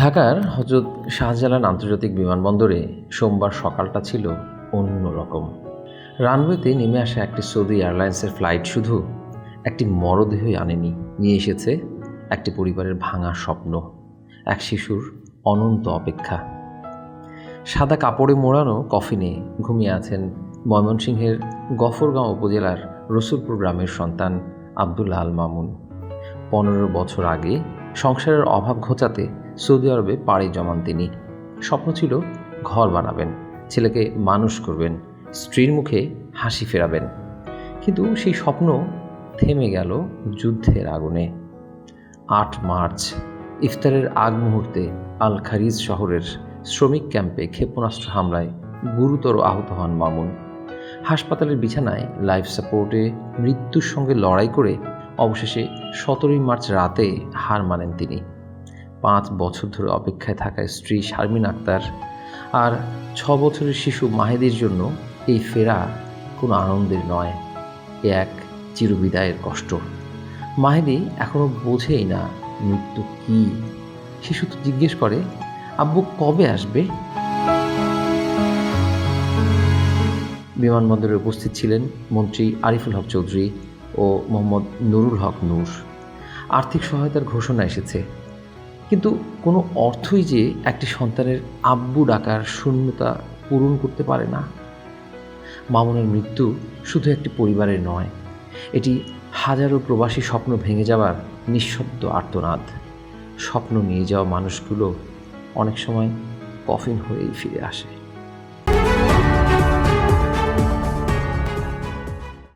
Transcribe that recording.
ঢাকার হযরত শাহজালাল আন্তর্জাতিক বিমানবন্দরে সোমবার সকালটা ছিল অন্যরকম। রানওয়েতে নেমে আসা একটি সৌদি এয়ারলাইন্সের ফ্লাইট শুধু একটি মরদেহই আনেনি, নিয়ে এসেছে একটি পরিবারের ভাঙা স্বপ্ন, এক শিশুর অনন্ত অপেক্ষা। সাদা কাপড়ে মোড়ানো কফিনে ঘুমিয়ে আছেন ময়মনসিংহের গফরগাঁও উপজেলার রসুলপুর গ্রামের সন্তান আব্দুল্লাহ আল মামুন। 15 বছর আগে সংসারের অভাব ঘোচাতে সৌদি আরবে পাড়ি জমান তিনি। স্বপ্ন ছিল ঘর বানাবেন, ছেলেকে মানুষ করবেন, স্ত্রীর মুখে হাসি ফেরাবেন। কিন্তু সেই স্বপ্ন থেমে গেল যুদ্ধের আগুনে। 8 মার্চ ইফতারের আগ মুহূর্তে আল খারিজ শহরের শ্রমিক ক্যাম্পে ক্ষেপণাস্ত্র হামলায় গুরুতর আহত হন মামুন। হাসপাতালের বিছানায় লাইফ সাপোর্টে মৃত্যুর সঙ্গে লড়াই করে অবশেষে 17 মার্চ রাতে হার মানেন তিনি। 5 বছর ধরে অপেক্ষায় থাকা স্ত্রী শারমিন আক্তার আর 6 বছরের শিশু মাহেদির জন্য এই ফেরা কোনো আনন্দের নয়, এ এক চিরবিদায়ের কষ্ট। মাহেদি এখনও বোঝেই না মৃত্যু কী। শিশু তো জিজ্ঞেস করে, আব্বু কবে আসবে? বিমানবন্দরে উপস্থিত ছিলেন মন্ত্রী আরিফুল হক চৌধুরী ও মোহাম্মদ নুরুল হক নূর। আর্থিক সহায়তার ঘোষণা এসেছে, কিন্তু কোনো অর্থই যে একটি সন্তানের আব্বু ডাকার শূন্যতা পূরণ করতে পারে না। মামুনের মৃত্যু শুধু একটি পরিবারের নয়, এটি হাজারো প্রবাসী স্বপ্ন ভেঙে যাওয়ার নিঃশব্দ আর্তনাদ। স্বপ্ন নিয়ে যাওয়া মানুষগুলো অনেক সময় কফিন হয়েই ফিরে আসে।